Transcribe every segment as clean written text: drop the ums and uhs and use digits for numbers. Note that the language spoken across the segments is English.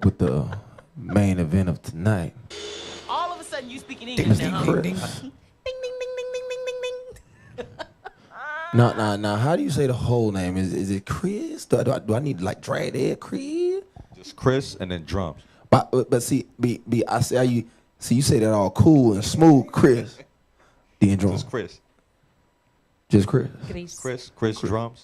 with the main event of tonight. All of a sudden, you speaking English now. Mr. Ding, Criss. ding, ding, ding, ding, ding, ding, ding. Now, how do you say the whole name? Is it Criss? Do I need to like drag that Criss? Just Criss and then Jrumz. But see, I say how you see you say that all cool and smooth, Criss. Then Jrumz. Just Criss. Just Criss. Criss Jrumz.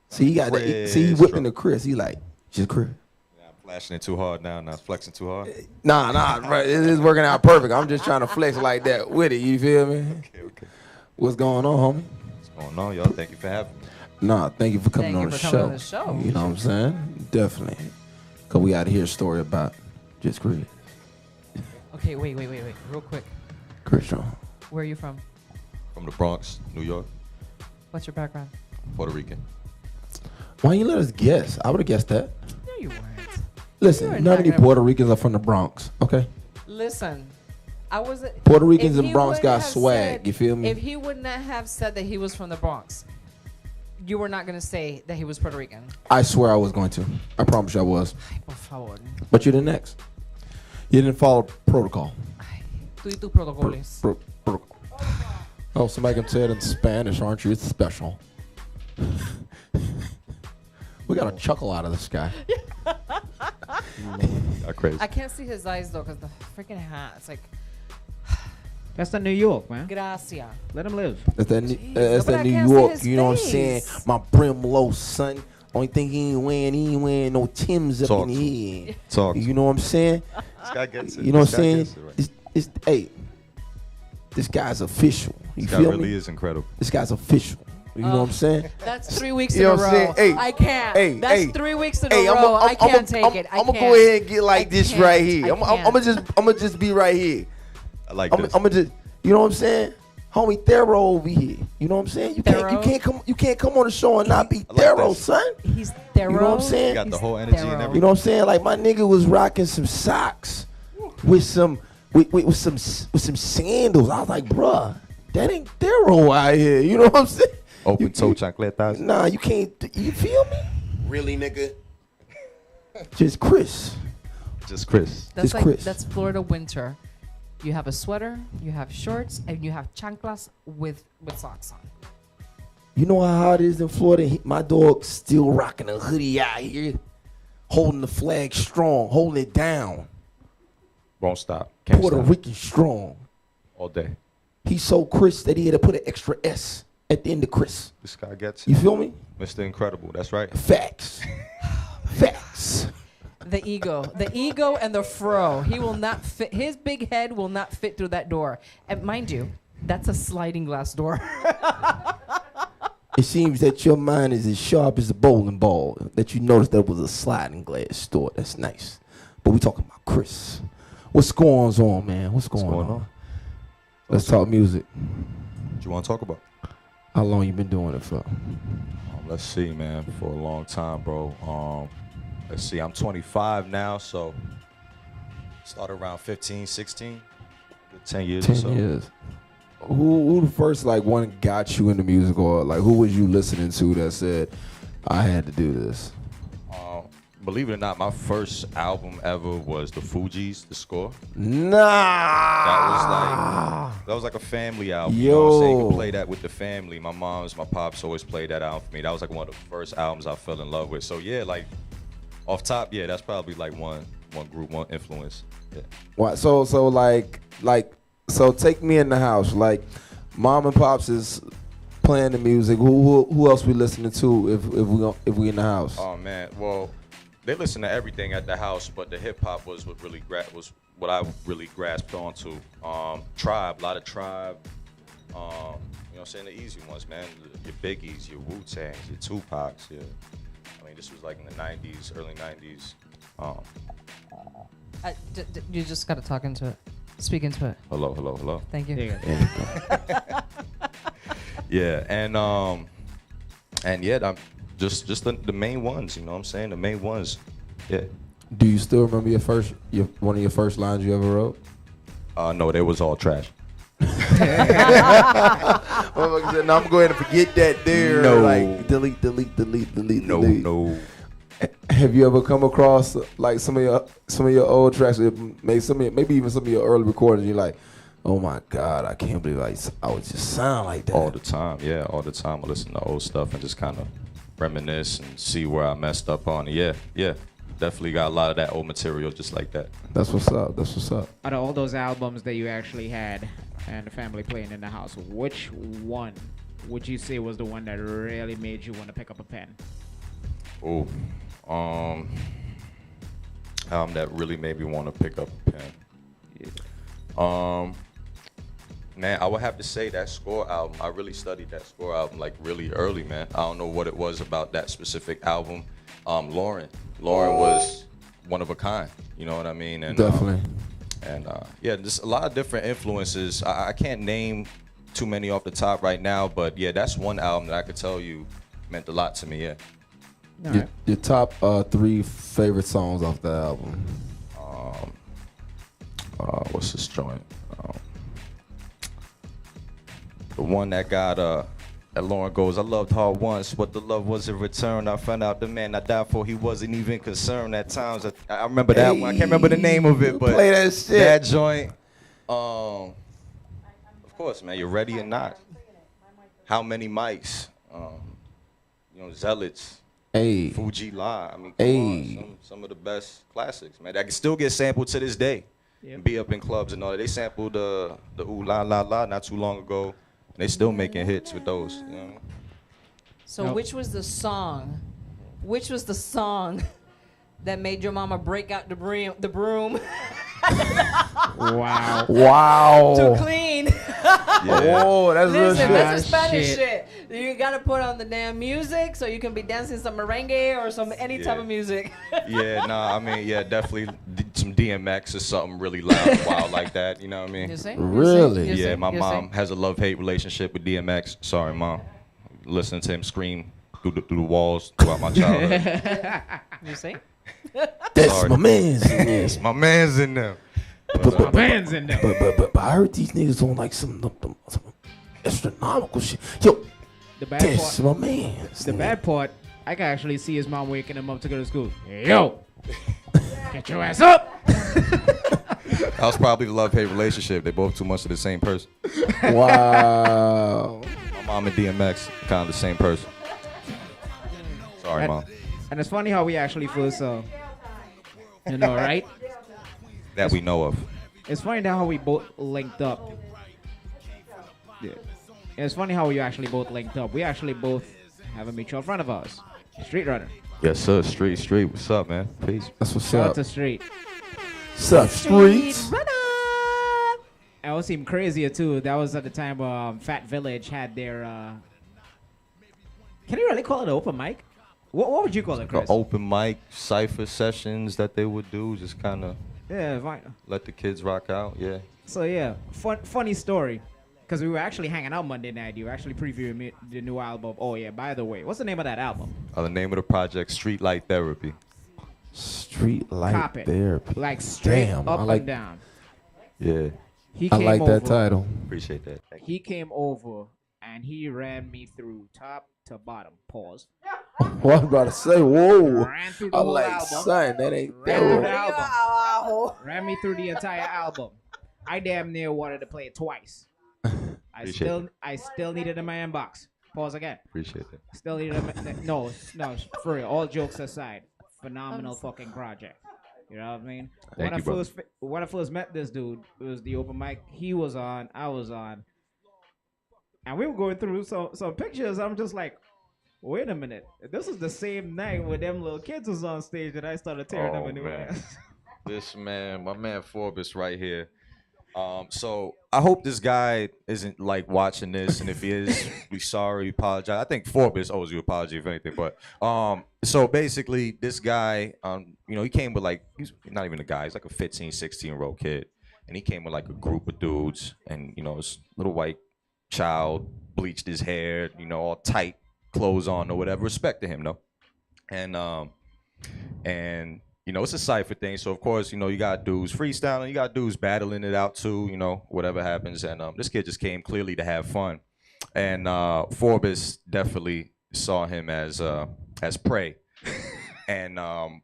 See, he got that. See, he whipping the Criss. He like just Criss. Yeah, I'm flashing it too hard now. Not flexing too hard. Nah, bro, it is working out perfect. I'm just trying to flex like that with it. You feel me? Okay. What's going on, homie? What's going on, y'all? Thank you for having me. Nah, thank you for coming on the show. On the show. You know what I'm saying? Definitely. Cause we gotta hear a story about just Criss. Okay, wait, real quick. Criss Jrumz. Where are you from? From the Bronx, New York, What's your background? Puerto Rican. Why you let us guess? I would have guessed that. No, you weren't. Listen, You're none of these not Puerto Ricans are from the Bronx, okay? Listen, I wasn't. Puerto Ricans if in he Bronx would got have swag, said- you feel me? If he would not have said that he was from the Bronx, you were not going to say that he was Puerto Rican. I swear I was going to. I promise you I was. Ay, por favor. But you're the next. You didn't follow protocol. Ay, tú y tus protocolos. Protocol. Oh, somebody can say it in Spanish, aren't you? It's special. We got a chuckle out of this guy. Crazy. I can't see his eyes though, cause the freaking hat. It's like, That's the New York, man. gracia. Let him live. That's that, Jeez, but I New can't see York, his you know what I'm saying? face. My brim low, son. Only thing he ain't wearing no Timbs up Talk in to the head. Talk. You know what I'm saying? This guy gets it. You know what This I'm guy saying? gets it, right. Hey, this guy's official. You This guy feel really me? is incredible. This guy's official. You know what I'm saying? That's 3 weeks You in know a what I'm saying? row. Hey, I can't. hey, That's hey. 3 weeks in Hey, a row. I can't take it. I'm gonna go ahead and get like I this can't. right here. I can't. I'm gonna just be right here. I like I'm this. gonna just, you know what I'm saying? Homie Thero over here. You know what I'm saying? You Thero? can't come on the show and not be I like Thero, this. son. He's Thero. You know what I'm saying? You got the He's whole energy and Thero. everything. You know what I'm saying? Like my nigga was rocking some socks with some sandals. I was like, bruh, that ain't Thero out here. You know what I'm saying? Open toe chancletas. Nah, you can't. You feel me? Really, nigga? Just Criss. Just Criss. That's It's like Criss. that's Florida winter. You have a sweater, you have shorts, and you have chanclas with socks on. You know how hot it is in Florida? My dog still rocking a hoodie out here, holding the flag strong, holding it down. Won't stop. Can't Puerto stop. Rican strong. All day. He's so Criss that he had to put an extra S at the end of Criss. This guy gets You it. feel me? Mr. Incredible. That's right. Facts. Facts. The ego and the fro. He will not fit. His big head will not fit through that door. And mind you, that's a sliding glass door. It seems that your mind is as sharp as a bowling ball. That you noticed that was a sliding glass door. That's nice. But we talking about Criss. What's going on, man? What's going on? Let's talk music. What you want to talk about? How long you been doing it for? Let's see, man. For a long time, bro. Let's see. I'm 25 now, so started around 15, 16. Good 10 years 10 or so. years. Who the first like one got you into music, or like who was you listening to that said I had to do this? Believe it or not, my first album ever was the Fugees, The Score. Nah. That was like a family album. Yo. You know what I'm saying? You could play that with the family. My moms, my pops always played that album for me. That was like one of the first albums I fell in love with. So yeah, like off top, yeah, that's probably like one group, one influence. Yeah. What? So take me in the house. Like, mom and pops is playing the music. Who else we listening to if we in the house? Oh man, well, they listen to everything at the house, but the hip hop was what really was what I really grasped onto. Tribe, a lot of Tribe. You know what I'm saying? The easy ones, man. Your Biggies, your Wu-Tangs, your Tupacs. I mean, this was like in the 90s, early 90s. You just gotta talk into it. Speak into it. Hello. Thank you. There you go. Yeah, and yeah, I'm just the main ones. You know what I'm saying? The main ones. Yeah. Do you still remember one of your first lines you ever wrote? No, they was all trash. Motherfucker said, "No, I'm going to forget that there." No. Like delete. No. Have you ever come across like some of your old tracks, maybe even some of your early recordings? You're like, oh my God, I can't believe I would just sound like that. All the time, yeah, all the time. I listen to old stuff and just kind of reminisce and see where I messed up on it. Yeah, definitely got a lot of that old material just like that. That's what's up. That's what's up. Out of all those albums that you actually had and the family playing in the house, which one would you say was the one that really made you want to pick up a pen? Oh, album that really made me want to pick up a pen. Man, I would have to say that Score album. I really studied that Score album like really early, man. I don't know what it was about that specific album. Lauren was one of a kind. You know what I mean? And, Definitely. Yeah, just a lot of different influences. I can't name too many off the top right now, but yeah, that's one album that I could tell you meant a lot to me. Yeah. Your top 3 favorite songs off the album. What's this joint? The one that got that Lauren goes, I loved hard once, but the love was in return. I found out the man I died for, he wasn't even concerned. At times, I remember that one. I can't remember the name of it, but play that shit. That joint. Of course, man. You're ready or not. How many mics? Zealots. Hey. Fuji La. I mean, come on, some of the best classics, man. That can still get sampled to this day. Yep. Be up in clubs and all that. They sampled the Ooh La La La not too long ago. They still making hits with those. You know? So which was the song? Which was the song that made your mama break out the broom? Wow. Wow. To clean. Yeah. Oh, that's real Listen, shit. that's a Spanish shit. You gotta put on the damn music so you can be dancing some merengue or any type of music. Yeah, nah, I mean, yeah, definitely some DMX or something really loud and wild like that. You know what I mean? You see? Really? Yeah, my mom has a love-hate relationship with DMX. Sorry, Mom. Listening to him scream through the walls throughout my childhood. You see? That's Sorry. my man's in there. It's my man's in there. My band's in there. But I heard these niggas on like some astronomical shit. Yo, The bad that's part. my man's. The bad part. I can actually see his mom waking him up to go to school. Hey, yo, get your ass up. That was probably the love-hate relationship. They both too much of the same person. Wow. My mom and DMX, kind of the same person. Sorry, Mom. And it's funny how we actually first saw. You know, right? That we know of. It's funny how we both linked up. Yeah. It's funny how we actually both linked up. We actually both have a mutual friend of ours, Street Runner. Yes, sir. Street. What's up, man? Peace. That's what's Shout out up. to Street. Sup, streets? Runner. And what seemed crazier too, that was at the time Fat Village had their can you really call it an open mic? What would you call it, The Chris? open mic cypher sessions that they would do, just kind of Yeah, fine. let the kids rock out. Yeah. So yeah, funny story. Because we were actually hanging out Monday night. You were actually previewing the new album. Oh yeah, by the way, what's the name of that album? The name of the project, Street Light Therapy. Street light Cop it. therapy. Like straight Damn, up I like, and down. Yeah. He I came like over, that title. Appreciate that. Thank you. He came over and he ran me through top to bottom. Pause. What I was about to say, whoa. Ran through the I whole like, album. son, that ain't Ran through the dope. album. Ran me through the entire album. I damn near wanted to play it twice. I still need it in my inbox. Pause again. Appreciate that. Still need it in my, no, for real. All jokes aside, phenomenal fucking project. You know what I mean? Thank you, brother. When I first met this dude, it was the open mic. He was on, I was on. And we were going through some pictures. I'm just like, wait a minute. This is the same night when them little kids was on stage that I started tearing them a new ass. This man, my man Forbes right here. So I hope this guy isn't like watching this, and if he is, we sorry, we apologize. I think Forbes owes you an apology if anything. But so basically, this guy, he came with like, he's not even a guy, he's like a 15, 16-year-old kid, and he came with like a group of dudes, and this little white child bleached his hair, all tight clothes on or whatever. Respect to him, though, and. It's a cypher thing, so of course, you got dudes freestyling, you got dudes battling it out too, whatever happens. And this kid just came clearly to have fun, and Forbes definitely saw him as prey, And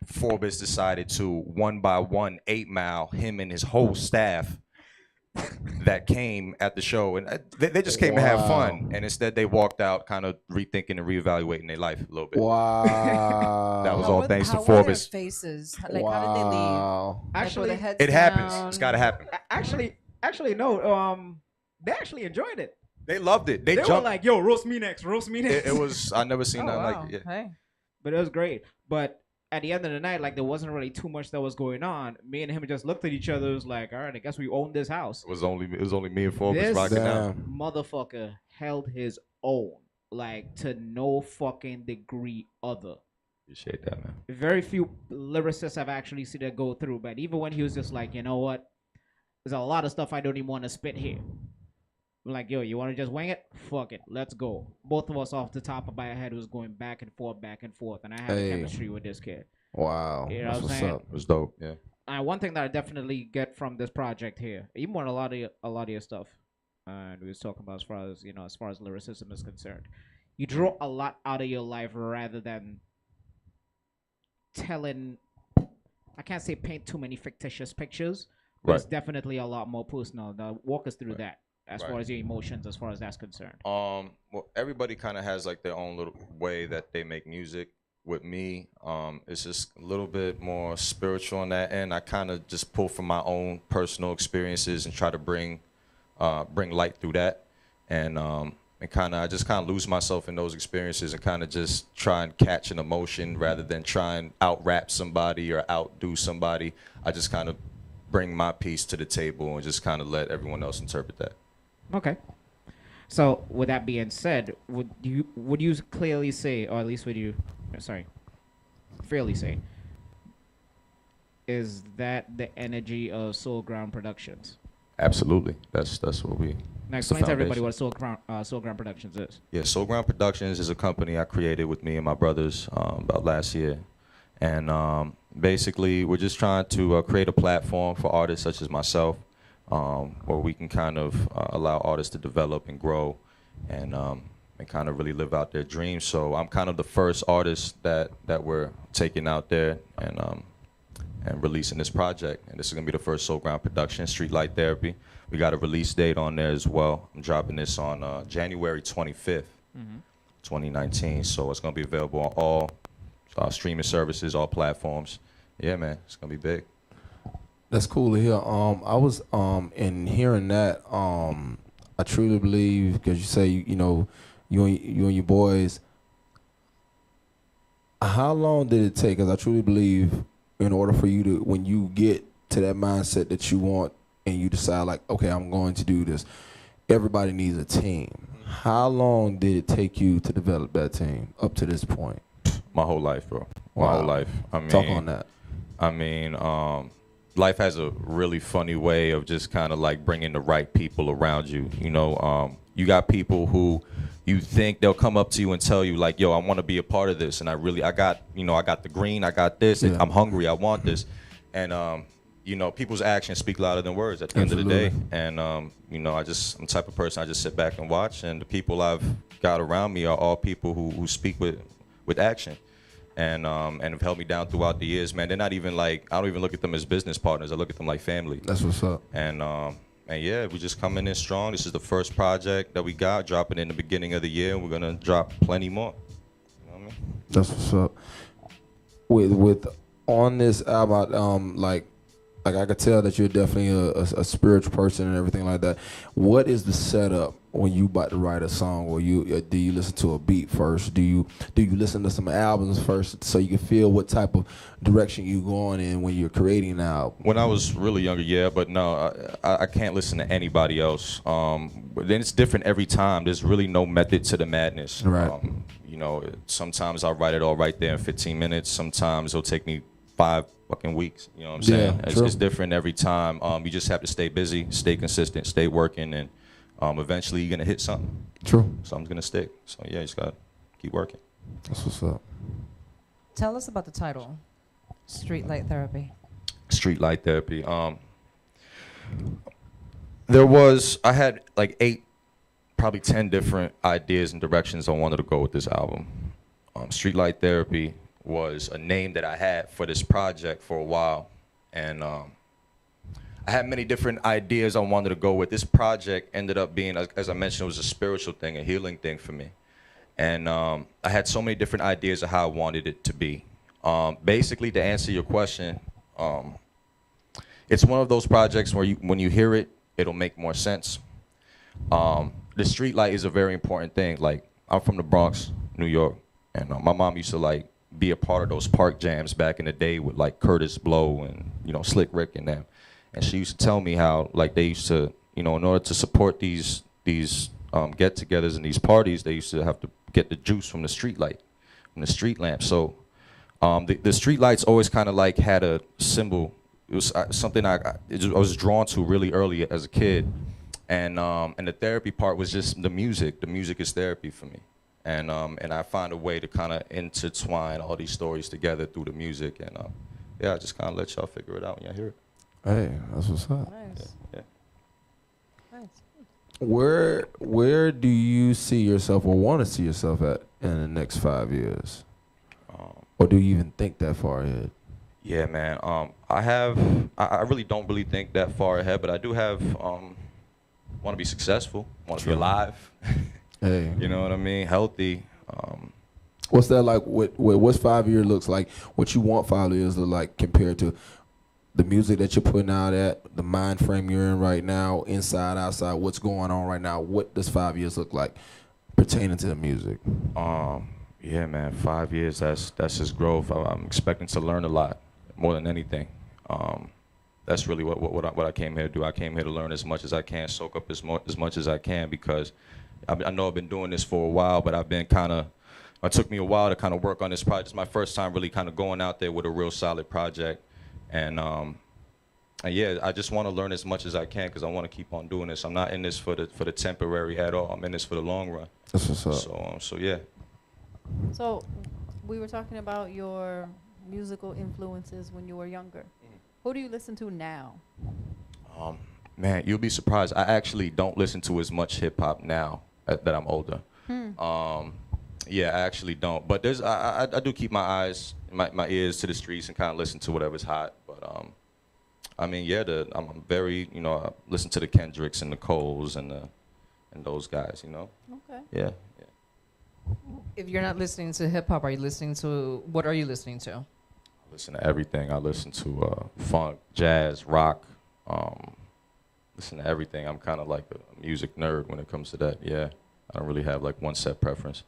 Forbes decided to 1 by 1 8-mile him and his whole staff that came at the show, and they just came to have fun, and instead they walked out kind of rethinking and reevaluating their life a little bit. Wow. That was all thanks to How were their Forbes. faces? Like, how did they leave? Wow. Like, were Actually, their heads It happens. down? It's got to happen. actually, no. They actually enjoyed it. They loved it. They They were jumped. like, "Yo, roast me next, roast me next." It was. I never seen Oh, nothing wow. like it. Yeah. Hey. But it was great. But at the end of the night, like there wasn't really too much that was going on. Me and him just looked at each other. It was like, all right, I guess we own this house. It was only me and Forbes This rocking out. motherfucker held his own, like to no fucking degree other. Appreciate that, man. Very few lyricists have actually seen that go through. But even when he was just like, you know what, there's a lot of stuff I don't even want to spit here. I'm like, yo, you want to just wing it? Fuck it, let's go. Both of us off the top of my head was going back and forth, and I had a chemistry with this kid. Wow. You know That's what I'm what's saying? up. It was dope. Yeah. One thing that I definitely get from this project here, even on a lot of your stuff, and we was talking about as far as lyricism is concerned, you draw a lot out of your life rather than telling. I can't say paint too many fictitious pictures, but it's definitely a lot more personal. Now, walk us through that as far as your emotions, as far as that's concerned. Well, everybody kind of has like their own little way that they make music. With me, it's just a little bit more spiritual on that end. I kind of just pull from my own personal experiences and try to bring light through that, and I just kind of lose myself in those experiences and kind of just try and catch an emotion rather than try and out rap somebody or outdo somebody. I just kind of bring my piece to the table and just kind of let everyone else interpret that. Okay. So, with that being said, would you clearly say, or at least fairly say, is that the energy of Soul Ground Productions? Absolutely. That's what we. Now, it's the explain to everybody foundation. what Soul Ground Productions is. Yeah, Soul Ground Productions is a company I created with me and my brothers about last year. And basically, we're just trying to create a platform for artists such as myself where we can kind of allow artists to develop and grow and kind of really live out their dreams. So I'm kind of the first artist that we're taking out there and releasing this project. And this is going to be the first Soul Ground production, Streetlight Therapy. We got a release date on there as well. I'm dropping this on January 25th, 2019. So it's going to be available on all streaming services, all platforms. Yeah, man, it's going to be big. That's cool to hear. I was in hearing that. I truly believe because you say you and your boys. How long did it take? Because I truly believe in order for you to, when you get to that mindset that you want and you decide like, okay, I'm going to do this. Everybody needs a team. How long did it take you to develop that team up to this point? My whole life, bro. My Wow. whole life. I mean, Talk on that. I mean, life has a really funny way of just kind of like bringing the right people around you. You know, you got people who you think they'll come up to you and tell you like, yo, I want to be a part of this. And I got the green, I got this, Yeah. I'm hungry, I want this. And, people's actions speak louder than words at the end of the day. And, I'm the type of person, I just sit back and watch. And the people I've got around me are all people who speak with action. And have held me down throughout the years, man. They're not even like, I don't even look at them as business partners. I look at them like family. That's what's up. And yeah, we just coming in strong. This is the first project that we got, dropping in the beginning of the year, and we're gonna drop plenty more. You know what I mean? That's what's up. With on this album, like I could tell that you're definitely a spiritual person and everything like that. What is the setup when you about to write a song? Or do you listen to a beat first? Do you listen to some albums first so you can feel what type of direction you going in when you're creating an album? When I was really younger, yeah, but no, I can't listen to anybody else. But then it's different every time. There's really no method to the madness. Right. Sometimes I'll write it all right there in 15 minutes. Sometimes it'll take me 5 fucking weeks. You know what I'm saying? Yeah, true. It's different every time. You just have to stay busy, stay consistent, stay working, and eventually you're gonna hit something. True. Something's gonna stick. So yeah, you just gotta keep working. That's what's up. Tell us about the title, Streetlight Therapy. Streetlight Therapy. I had like 8, probably 10 different ideas and directions I wanted to go with this album. Streetlight Therapy was a name that I had for this project for a while. And I had many different ideas I wanted to go with. This project ended up being, as I mentioned, it was a spiritual thing, a healing thing for me. And I had so many different ideas of how I wanted it to be. Basically, to answer your question, it's one of those projects where when you hear it, it'll make more sense. The street light is a very important thing. Like, I'm from the Bronx, New York, and my mom used to like be a part of those park jams back in the day with like Curtis Blow and, you know, Slick Rick and them. And she used to tell me how like they used to, you know, in order to support these get-togethers and these parties, they used to have to get the juice from the street light, from the street lamp. So the street lights always kind of like had a symbol. It was something I was drawn to really early as a kid. And the therapy part was just the music. The music is therapy for me. And I find a way to kind of intertwine all these stories together through the music. And yeah, I just kind of let y'all figure it out when y'all hear it. Hey, that's what's up. Nice. Yeah. Nice. Where do you see yourself or want to see yourself at in the next 5 years? Or do you even think that far ahead? Yeah, man. I really don't really think that far ahead, but I do have, want to be successful, want to be alive. Hey. You know what I mean? Healthy. What's that like? What's 5 years looks like? What you want 5 years look like compared to the music that you're putting out at, the mind frame you're in right now, inside, outside, what's going on right now? What does 5 years look like pertaining to the music? Yeah, man, 5 years, that's just growth. I'm expecting to learn a lot, more than anything. That's really what I came here to do. I came here to learn as much as I can, soak up as much as I can, because I know I've been doing this for a while, but I've been it took me a while to kind of work on this project. It's my first time really kind of going out there with a real solid project. And yeah, I just want to learn as much as I can because I want to keep on doing this. I'm not in this for the temporary at all. I'm in this for the long run. That's what's up. So yeah. So, we were talking about your musical influences when you were younger. Who do you listen to now? Man, you'll be surprised. I actually don't listen to as much hip hop now that I'm older. Yeah, I actually don't. But I do keep my eyes, my ears to the streets and kind of listen to whatever's hot. But I mean, yeah, I'm very, you know, I listen to the Kendricks and the Coles and those guys, you know. Okay. Yeah. If you're not listening to hip hop, are you listening to, what are you listening to? I listen to everything. I listen to funk, jazz, rock. Listen to everything. I'm kind of like a music nerd when it comes to that. Yeah, I don't really have like one set preference.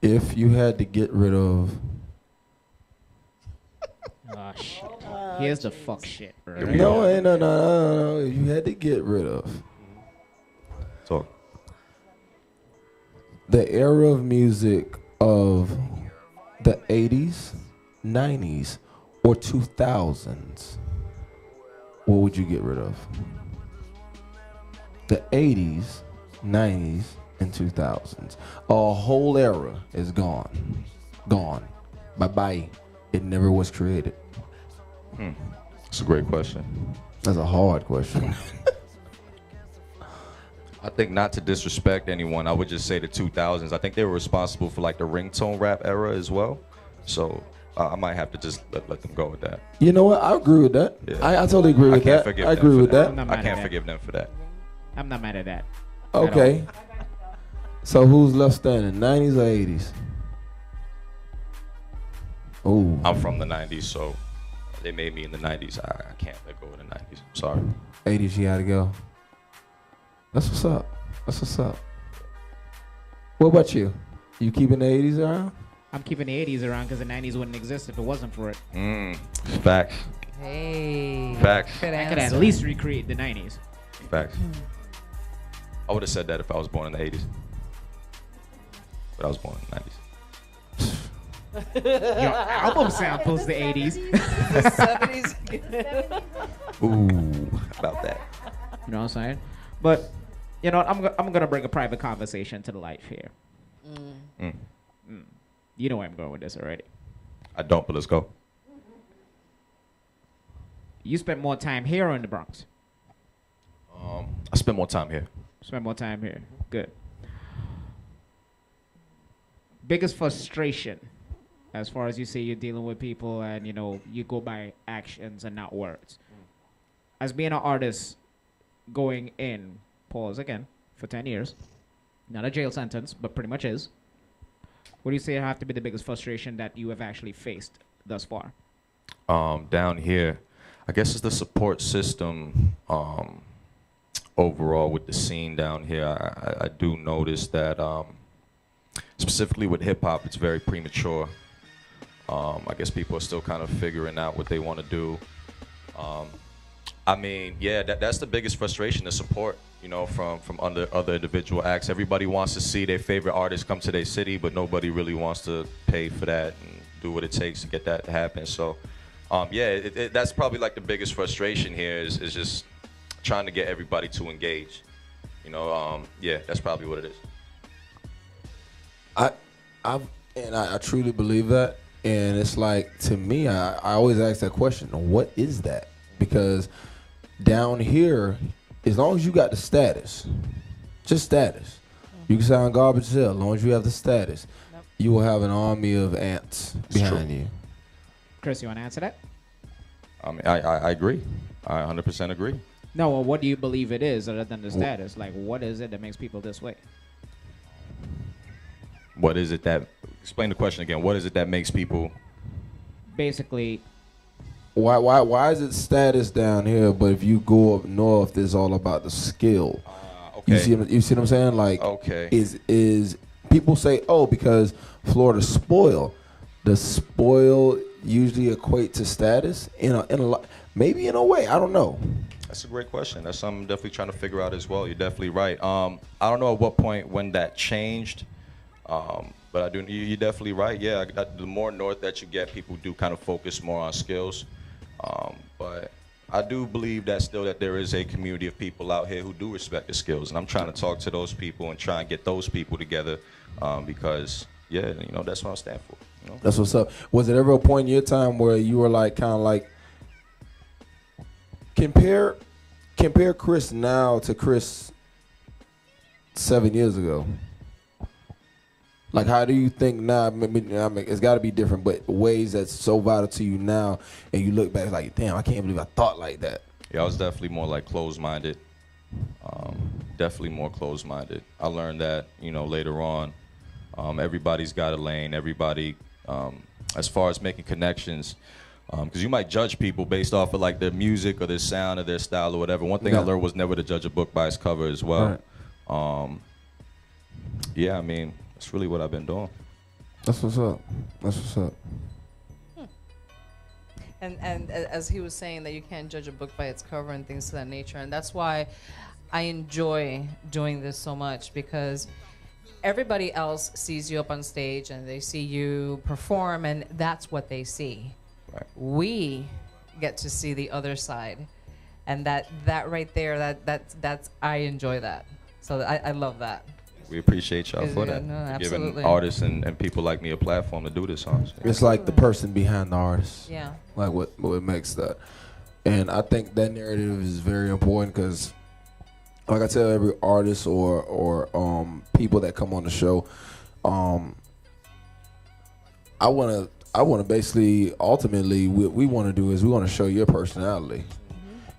If you had to get rid of, Oh shit. Here's the fuck shit, bro. no. If you had to get rid of Talk. the era of music of the 80s, 90s, or 2000s, what would you get rid of? The 80s, 90s, and 2000s. A whole era is gone. Gone. Bye-bye. It never was created. That's a great question. That's a hard question. I think, not to disrespect anyone, I would just say the 2000s. I think they were responsible for like the ringtone rap era as well. So I might have to just let them go with that. You know what? I agree with that. Yeah. I totally agree with that. I agree with that. I can't forgive them for that. I'm not mad at that. Okay. So who's left standing, 90s or 80s? Ooh. I'm from the 90s, so they made me in the 90s. I can't let go of the 90s. Sorry. 80s, you gotta go. That's what's up. That's what's up. What about you? You keeping the 80s around? I'm keeping the 80s around because the 90s wouldn't exist if it wasn't for it. Facts. Hey. Facts. Good I could answer. at least recreate the 90s. Facts. I would have said that if I was born in the 80s. But I was born in the 90s. Your album samples the 80s. The 70s. Ooh, about that. You know what I'm saying? But, you know, I'm going to bring a private conversation to the life here. You know where I'm going with this already. I don't, but let's go. You spent more time here or in the Bronx? I spend more time here. Spend more time here. Good. Biggest frustration as far as you say you're dealing with people and you go by actions and not words. As being an artist going in, pause again, for 10 years, not a jail sentence, but pretty much is. What do you say have to be the biggest frustration that you have actually faced thus far? Down here, I guess it's the support system overall with the scene down here. I do notice that specifically with hip hop, it's very premature. I guess people are still kind of figuring out what they want to do. I mean, yeah, that's the biggest frustration, the support, from other individual acts. Everybody wants to see their favorite artists come to their city, but nobody really wants to pay for that and do what it takes to get that to happen. So, yeah, that's probably like the biggest frustration here is just trying to get everybody to engage. Yeah, that's probably what it is. I truly believe that, and it's like, to me, I always ask that question: what is that? Because down here, as long as you got the status, just status, you can sound garbage as hell. As long as you have the status, you will have an army of ants behind you. Chris, you want to answer that? I agree. I 100% agree. No, well, what do you believe it is other than the status? Like, what is it that makes people this way? What is it that, explain the question again, what is it that makes people? Basically, Why is it status down here, but if you go up north, it's all about the skill? Okay. You see what I'm saying? Like, okay. Is people say, oh, because Florida's spoiled. Does spoil usually equate to status? Maybe in a way. I don't know. That's a great question. That's something I'm definitely trying to figure out as well. You're definitely right. I don't know at what point when that changed, but I do. You're definitely right. Yeah, the more north that you get, people do kind of focus more on skills. But I do believe that there is a community of people out here who do respect the skills, and I'm trying to talk to those people and try and get those people together because, yeah, that's what I stand for. That's what's up. Was it ever a point in your time where you were like, kind of like, compare Criss now to Criss 7 years ago? Like, how do you think now? I mean, it's got to be different, but ways that's so vital to you now, and you look back like, damn, I can't believe I thought like that. Yeah, I was definitely more like closed-minded. Definitely more closed-minded. I learned that, later on, everybody's got a lane. Everybody, as far as making connections, because you might judge people based off of like their music or their sound or their style or whatever. One thing I learned was never to judge a book by its cover as well. Right. Yeah, I mean, that's really what I've been doing. That's what's up. That's what's up. And as he was saying that you can't judge a book by its cover and things of that nature, and that's why I enjoy doing this so much, because everybody else sees you up on stage and they see you perform, and that's what they see. Right. We get to see the other side, and that right there, that's I enjoy that. So I love that. We appreciate y'all for that. No, for absolutely. giving artists and people like me a platform to do this on. It's like the person behind the artist. Yeah. Like what makes that. And I think that narrative is very important because, like I tell every artist or people that come on the show, I wanna basically, ultimately, what we want to do is we want to show your personality.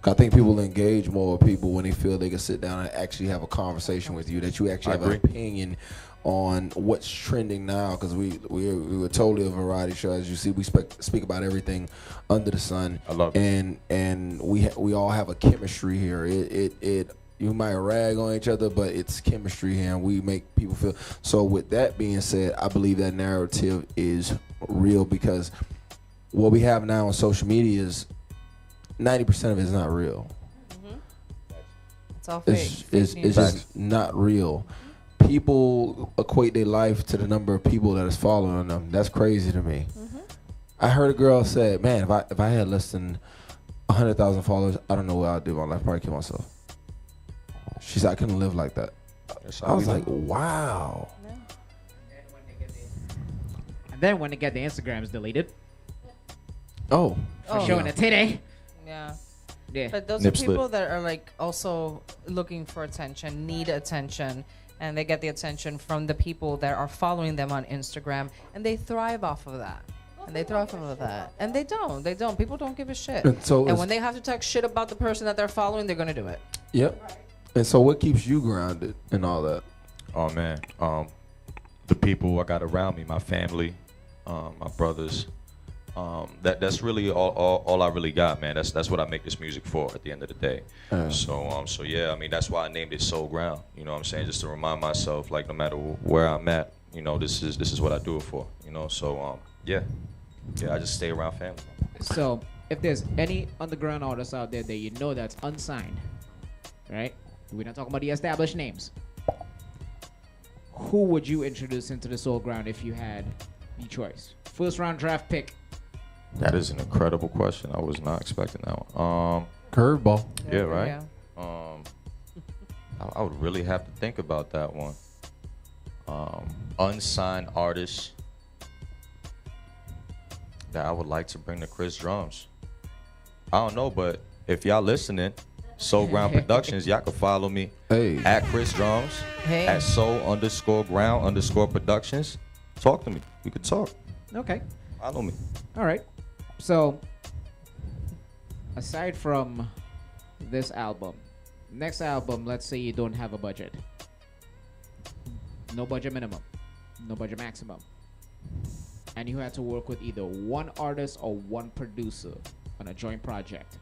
I think people engage more with people when they feel they can sit down and actually have a conversation with you, that you actually have an opinion on what's trending now, because we were totally a variety show. As you see, we speak about everything under the sun. I love it. And we all have a chemistry here. You might rag on each other, but it's chemistry here, and we make people feel. So with that being said, I believe that narrative is real, because what we have now on social media is 90% of it is not real. It's all fake. It's just not real. People equate their life to the number of people that is following them. That's crazy to me. I heard a girl say, man, if I had less than 100,000 followers, I don't know what I'd do with my life. Probably kill myself. She said, I couldn't live like that. I was like, wow. And then when they get the Instagrams deleted. Oh. For showing a titty. Yeah. Yeah. But those Nip are people slip. that are like also looking for attention, need attention, and they get the attention from the people that are following them on Instagram, and they thrive off of that. And they thrive off of that. And they don't. People don't give a shit. And when they have to talk shit about the person that they're following, they're going to do it. Yep. And so what keeps you grounded and all that? Oh man, the people I got around me, my family, my brothers. That's really all I really got, man. That's what I make this music for at the end of the day. So yeah, I mean that's why I named it Soul Ground. You know what I'm saying? Just to remind myself, like no matter where I'm at, you know, this is what I do it for. You know, so yeah, I just stay around family. So if there's any underground artists out there that you know that's unsigned, right? We're not talking about the established names. Who would you introduce into the Soul Ground if you had the choice? First round draft pick. That is an incredible question. I was not expecting that one. Curveball. Yeah, right. Yeah. I would really have to think about that one. Unsigned artists that I would like to bring to Criss Jrumz. I don't know, but if y'all listening, Soul Ground Productions, y'all can follow me at Criss Jrumz, at Soul_Ground_Productions. Talk to me. We could talk. Okay. Follow me. All right. So, aside from this album, next album, let's say you don't have a budget. No budget minimum, no budget maximum. And you had to work with either one artist or one producer on a joint project.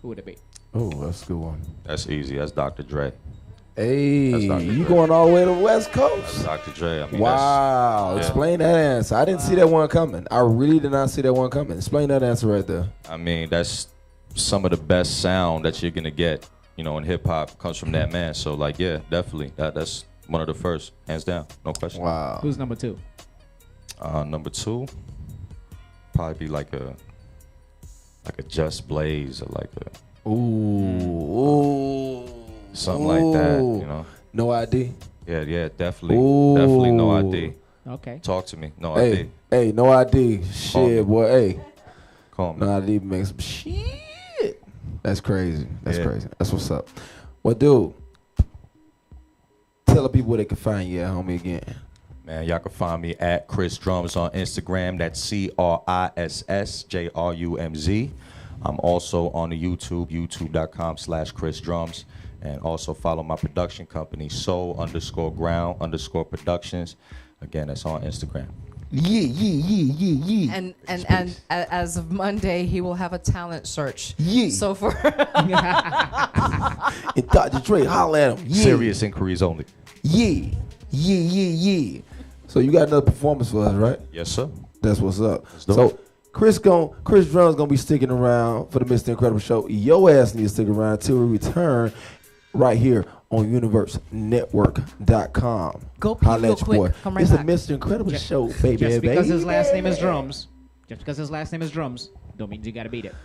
Who would it be? Oh, that's a good one. That's easy. That's Dr. Dre. Hey, That's Dr. you Dre. going all the way to the West Coast? That's Dr. Dre. I mean, Wow. yeah. Explain that answer. I didn't see that one coming. I really did not see that one coming. Explain that answer right there. I mean, that's some of the best sound that you're gonna get, you know, in hip hop comes from that man. So like, yeah, definitely. That's one of the first, hands down, no question. Wow. Who's number two? Number two, probably be like a Just Blaze or like a Ooh. something like that, you know. No ID. Yeah, definitely. Ooh. Definitely no ID. Okay. Talk to me. No Hey, ID. hey, no ID. Shit, boy. Hey, Call me. no ID makes some shit. That's crazy. That's Yeah. crazy. That's what's up. Well, dude, tell the people where they can find you, homie, again. Man, y'all can find me at Criss Jrumz on Instagram. That's CRISSJRUMZ. I'm also on the youtube.com/Criss Jrumz. And also follow my production company, Soul_Ground_Productions. Again, that's on Instagram. Yeah. And as of Monday, he will have a talent search. Yeah. So for And Dr. Dre, holla at him. Yeah. Serious inquiries only. Yeah. So you got another performance for us, right? Yes, sir. That's what's up. do So Criss Jrumz gonna be sticking around for the Mr. Incredible Show. Your ass needs to stick around till we return right here on UniverseNetwork.com. Go pee Holla real at your quick. boy. Come right It's back. the Mr. Incredible Show, baby. Just because his baby. last name is Drums. Just because his last name is Drums, don't mean you gotta beat it.